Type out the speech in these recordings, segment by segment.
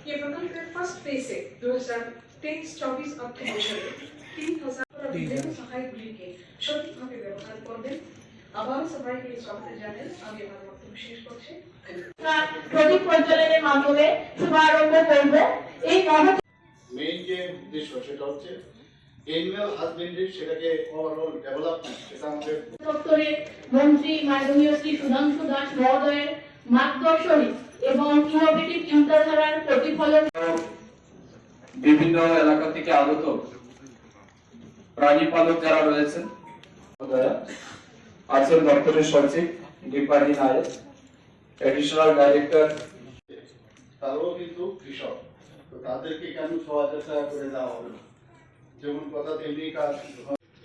ये प्रकल्प के फर्स्ट फेज से 2023-24 অর্থ বছরে 3000 বিভিন্ন সহায়গুলিকে সঠিকভাবে ব্যবহার করবেন। আবার সবাইকে স্বাগত জানাই। আমি আমার বক্তব্য শেষ করছি। প্রদীপ প্রজ্বলনের মাধ্যমে শুভারম্ভ করব। এই মেইন যে উদ্দেশ্য সেটা হচ্ছে এনিম্যাল হাজবেন্ডারি, সেটাকে ওভারঅল ডেভেলপমেন্ট, সেটা আমাদের দপ্তরের মন্ত্রী মাননীয় শ্রী সুধাংশু দাস মহোদয়ের মার্গদর্শনে এবং ইনোভেটিভ চিন্তাধারার প্রতিফলন বিভিন্ন এলাকা থেকে আগত প্রাণী পালক যারা রয়েছেন আছেন দপ্তরের সচিব দীপালি নায়ক, এডিশনাল ডাইরেক্টর, তারাও কিন্তু কৃষক। তো তাদেরকে কেন ৬,০০০ টাকা করে দেওয়া হবে না? যেমন কথা তেমনি কাজ।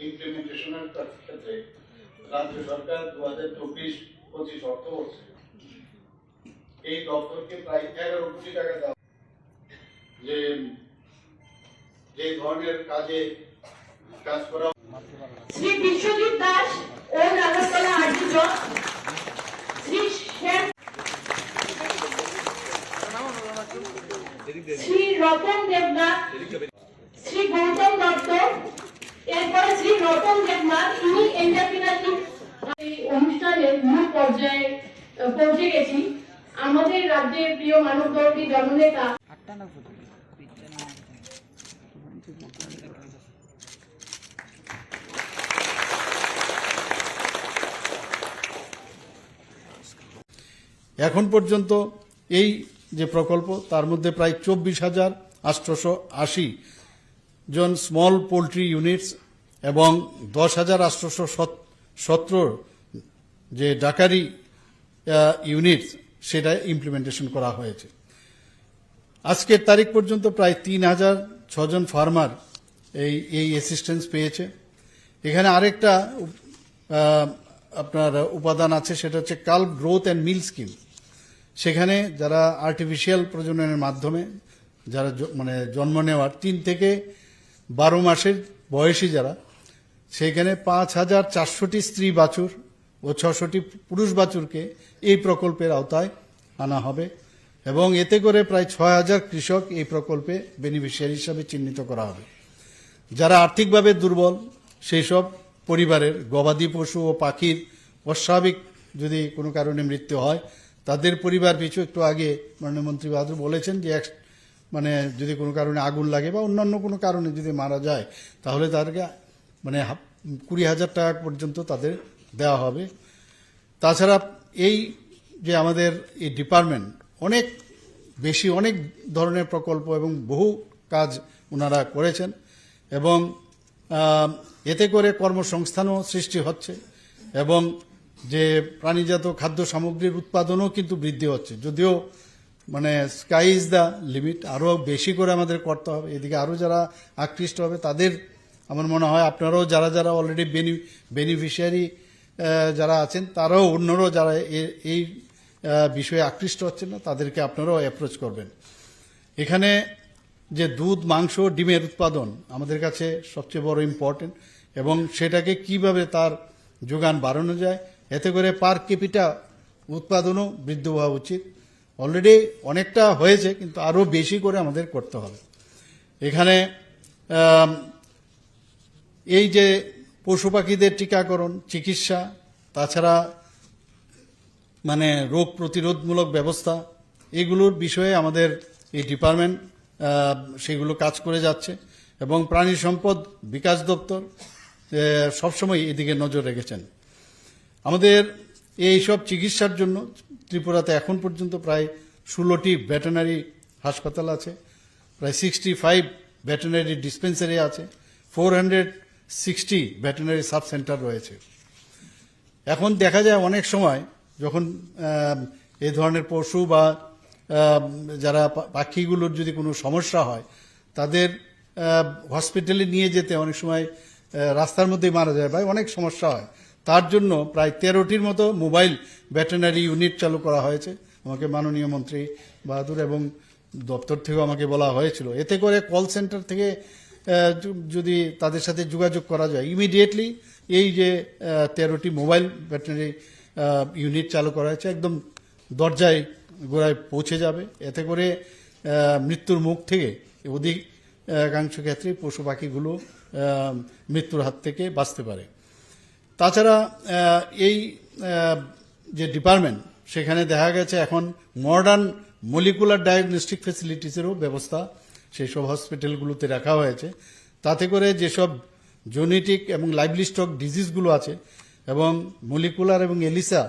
ইমপ্লিমেন্টেশনের ক্ষেত্রে রাজ্য সরকার 2024-25 অর্থবর্ষে এই দপ্তরকে প্রায় 11 কোটি টাকা দেওয়া, যে ধরনের কাজ করা। শ্রী বিশ্বজিৎ দাস ও নাগরতলা আর্জিত শ্রী শ্রী রতন দেবনাথ, শ্রী গৌতম দত্ত, এরপরে শ্রী রতন দেবনাথ, ইনি এন্টারপ্রিনারশিপ অনুষ্ঠানের মূল পর্যায়ে পৌঁছে গেছি। আমাদের রাজ্যের প্রিয় মানবদর্শী জননেতা এখন পর্যন্ত এই যে প্রকল্প তার মধ্যে প্রায় 24,880 জন স্মল পোল্ট্রি ইউনিটস এবং 10,817 যে ডাকারি ইউনিটস সেটা ইমপ্লিমেন্টেশন করা হয়েছে। আজকের তারিখ পর্যন্ত প্রায় 3,006 জন ফার্মার এই অ্যাসিস্ট্যান্স পেয়েছে। এখানে আরেকটা আপনার উপাদান আছে, সেটা হচ্ছে কাল্ভ গ্রোথ অ্যান্ড মিল স্কিম। সেখানে যারা আর্টিফিশিয়াল প্রজননের মাধ্যমে যারা মানে জন্ম নেওয়ার 3 থেকে 12 মাসের বয়সী যারা, সেইখানে 5,400টি স্ত্রী বাছুর ও 600টি পুরুষ বাছুরকে এই প্রকল্পের আওতায় আনা হবে এবং এতে করে প্রায় 6,000 কৃষক এই প্রকল্পে বেনিফিশিয়ারি হিসাবে চিহ্নিত করা হবে। যারা আর্থিকভাবে দুর্বল সেই সব পরিবারের গবাদি পশু ও পাখির অস্বাভাবিক যদি কোনো কারণে মৃত্যু হয়, তাদের পরিবার পিছু একটু আগে মাননীয় মন্ত্রী বাহাদুর বলেছেন যে মানে যদি কোনো কারণে আগুন লাগে বা অন্যান্য কোনো কারণে যদি মারা যায় তাহলে তাদেরকে মানে 20,000 টাকা পর্যন্ত তাদের দেওয়া হবে। তাছাড়া এই যে আমাদের এই ডিপার্টমেন্ট অনেক ধরনের প্রকল্প এবং বহু কাজ ওনারা করেছেন এবং এতে করে কর্মসংস্থানও সৃষ্টি হচ্ছে এবং যে প্রাণীজাত খাদ্য সামগ্রীর উৎপাদনও কিন্তু বৃদ্ধি হচ্ছে। যদিও মানে স্কাই ইজ দ্য লিমিট, আরও বেশি করে আমাদের করতে হবে। এদিকে আরও যারা আকৃষ্ট হবে তাদের আমার মনে হয় আপনারাও যারা অলরেডি বেনিফিশিয়ারি যারা আছেন তারাও অন্যরাও যারা এই বিষয়ে আকৃষ্ট হচ্ছেন না তাদেরকে আপনারাও অ্যাপ্রোচ করবেন। এখানে যে দুধ, মাংস, ডিমের উৎপাদন আমাদের কাছে সবচেয়ে বড় ইম্পর্টেন্ট এবং সেটাকে কিভাবে তার যোগান বাড়ানো যায়, এতে করে পার ক্যাপিটা উৎপাদনও বৃদ্ধি হওয়া উচিত। অলরেডি অনেকটা হয়েছে কিন্তু আরও বেশি করে আমাদের করতে হবে। এখানে এই যে পশু পাখিদের টিকাকরণ, চিকিৎসা, তাছাড়া মানে রোগ প্রতিরোধমূলক ব্যবস্থা, এগুলোর বিষয়ে আমাদের এই ডিপার্টমেন্ট সেগুলো কাজ করে যাচ্ছে এবং প্রাণী সম্পদ বিকাশ দপ্তর সবসময় এদিকে নজর রেখেছেন। আমাদের এই সব চিকিৎসার জন্য ত্রিপুরাতে এখন পর্যন্ত প্রায় 16টি ভেটেরিনারি হাসপাতাল আছে, প্রায় 65 ভেটেরিনারি ডিসপেন্সারি আছে, 460 ভেটেরিনারি সাব সেন্টার রয়েছে। এখন দেখা যায় অনেক সময় যখন এই ধরনের পশু বা যারা পাখিগুলোর যদি কোনো সমস্যা হয় তাদের হসপিটালে নিয়ে যেতে অনেক সময় রাস্তার মধ্যেই মারা যায় বা অনেক সমস্যা হয়। তার জন্য প্রায় 13টির মতো মোবাইল ভেটেরিনারি ইউনিট চালু করা হয়েছে। আমাকে মাননীয় মন্ত্রী বাহাদুর এবং দপ্তর থেকেও আমাকে বলা হয়েছিল, এতে করে কল সেন্টার থেকে যদি তাদের সাথে যোগাযোগ করা যায় ইমিডিয়েটলি এই যে 13টি মোবাইল ভেটেরিনারি ইউনিট চালু করা হয়েছে একদম দরজায় গোড়ায় পৌঁছে যাবে। এতে করে মৃত্যুর মুখ থেকে অধিকাংশ ক্ষেত্রে পশু পাখিগুলো মৃত্যুর হাত থেকে বাঁচতে পারে। তাছাড়া এই যে ডিপার্টমেন্ট, সেখানে দেখা গেছে এখন মডার্ন মলিকুলার ডায়াগনস্টিক ফেসিলিটিসেরও ব্যবস্থা সেই সব হসপিটালগুলোতে রাখা হয়েছে। তাতে করে যেসব জেনেটিক এবং লাইভলি স্টক ডিজিজগুলো আছে এবং মলিকুলার এবং এলিসা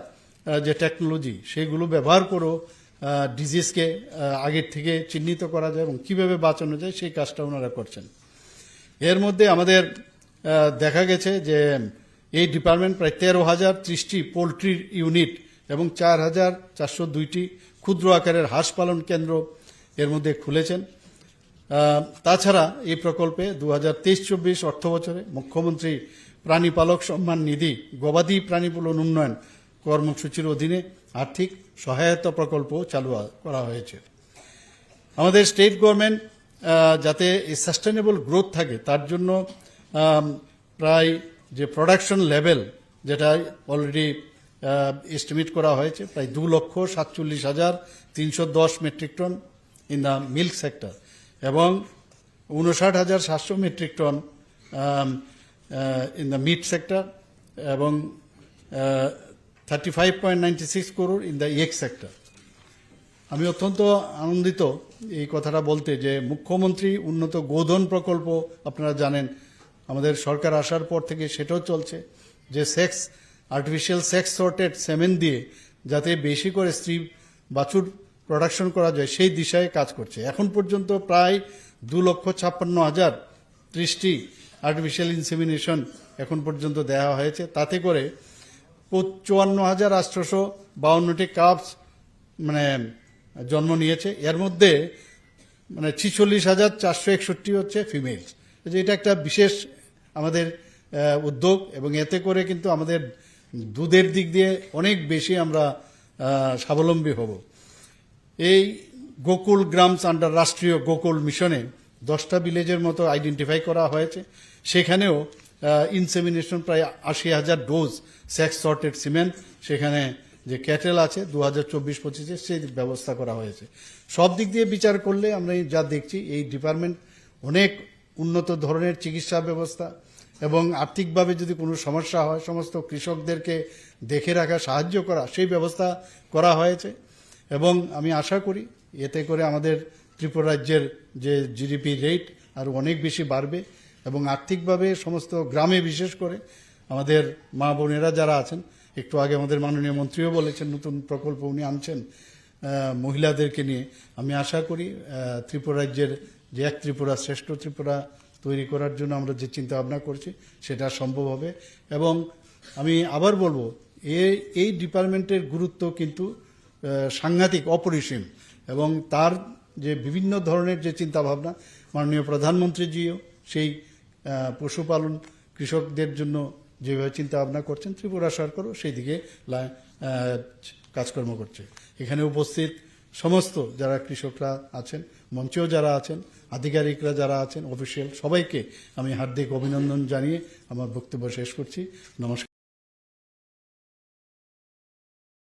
যে টেকনোলজি, সেগুলো ব্যবহার করেও ডিজিজকে আগের থেকে চিহ্নিত করা যায় এবং কীভাবে বাঁচানো যায় সেই কাজটা ওনারা করছেন। এর মধ্যে আমাদের দেখা গেছে যে এই ডিপার্টমেন্ট প্রায় 13,030টি পোলট্রির ইউনিট এবং 4,402টি ক্ষুদ্র আকারের হাঁস পালন কেন্দ্র এর মধ্যে খুলেছেন। তাছাড়া এই প্রকল্পে 2023-24 অর্থ বছরে মুখ্যমন্ত্রী প্রাণী পালক সম্মান নিধি গবাদি প্রাণী পালন উন্নয়ন কর্মসূচির অধীনে আর্থিক সহায়তা প্রকল্প চালু করা হয়েছে। আমাদের স্টেট গভর্নমেন্ট যাতে এই সাস্টেনেবল গ্রোথ থাকে তার জন্য প্রায় যে প্রোডাকশন লেভেল যেটা অলরেডি এস্টিমেট করা হয়েছে প্রায় 2,47,310 metric ton in the milk sector এবং 59,700 metric ton in the meat sector এবং 35.96 crore in the egg sector. আমি অত্যন্ত আনন্দিত এই কথাটা বলতে যে মুখ্যমন্ত্রী উন্নত গোধন প্রকল্প আপনারা জানেন আমাদের সরকার আসার পর থেকে সেটাও চলছে, যে আর্টিফিশিয়াল সেক্স সর্টেড সেমেন দিয়ে যাতে বেশি করে স্ত্রী বাছুর প্রোডাকশন করা যায় সেই দিশায় কাজ করছে। এখন পর্যন্ত প্রায় 2,56,030টি আর্টিফিশিয়াল ইনসেমিনেশন এখন পর্যন্ত দেওয়া হয়েছে। তাতে করে 54,852টি কাপস জন্ম নিয়েছে। এর মধ্যে 46,461 হচ্ছে ফিমেলস। এটা একটা বিশেষ আমাদের উদ্যোগ এবং এতে করে কিন্তু আমাদের দুধের দিক দিয়ে অনেক বেশি আমরা স্বাবলম্বী হব। এই গোকুল গ্রামস আন্ডার রাষ্ট্রীয় গোকুল মিশনে 10টা ভিলেজের মতো আইডেন্টিফাই করা হয়েছে। সেখানেও ইনসেমিনেশন প্রায় 80,000 ডোজ সেক্স সর্টেড সিমেন্ট সেখানে যে ক্যাটেল আছে 2024-25 সেই ব্যবস্থা করা হয়েছে। সব দিক দিয়ে বিচার করলে আমরা যা দেখছি এই ডিপার্টমেন্ট অনেক উন্নত ধরনের চিকিৎসা ব্যবস্থা এবং আর্থিকভাবে যদি কোনো সমস্যা হয় সমস্ত কৃষকদেরকে দেখে রাখা সাহায্য করা সেই ব্যবস্থা করা হয়েছে। এবং আমি আশা করি এতে করে আমাদের ত্রিপুরা রাজ্যের যে জিডিপি রেট আরও অনেক বেশি বাড়বে এবং আর্থিকভাবে সমস্ত গ্রামে বিশেষ করে আমাদের মা বোনেরা যারা আছেন, একটু আগে আমাদের মাননীয় মন্ত্রীও বলেছেন নতুন প্রকল্প উনি আনছেন মহিলাদেরকে নিয়ে। আমি আশা করি ত্রিপুরা রাজ্যের যে এক ত্রিপুরা শ্রেষ্ঠ ত্রিপুরা তৈরি করার জন্য আমরা যে চিন্তা ভাবনা করছি সেটা সম্ভব হবে। এবং আমি আবার বলবো এই ডিপার্টমেন্টের গুরুত্ব কিন্তু সাংঘাতিক অপরিসীম এবং তার যে বিভিন্ন ধরনের যে চিন্তা ভাবনা মাননীয় প্রধানমন্ত্রীজিও সেই পশুপালন কৃষকদের জন্য যেভাবে চিন্তা ভাবনা করছেন ত্রিপুরা সরকারও সেই দিকে কাজকর্ম করছে। এখানে উপস্থিত সমস্ত যারা কৃষকরা আছেন, মঞ্চেও যারা আছেন, আধিকারিকরা যারা আছেন, অফিসিয়াল সবাইকে আমি হার্দিক অভিনন্দন জানিয়ে আমার বক্তব্য শেষ করছি। নমস্কার।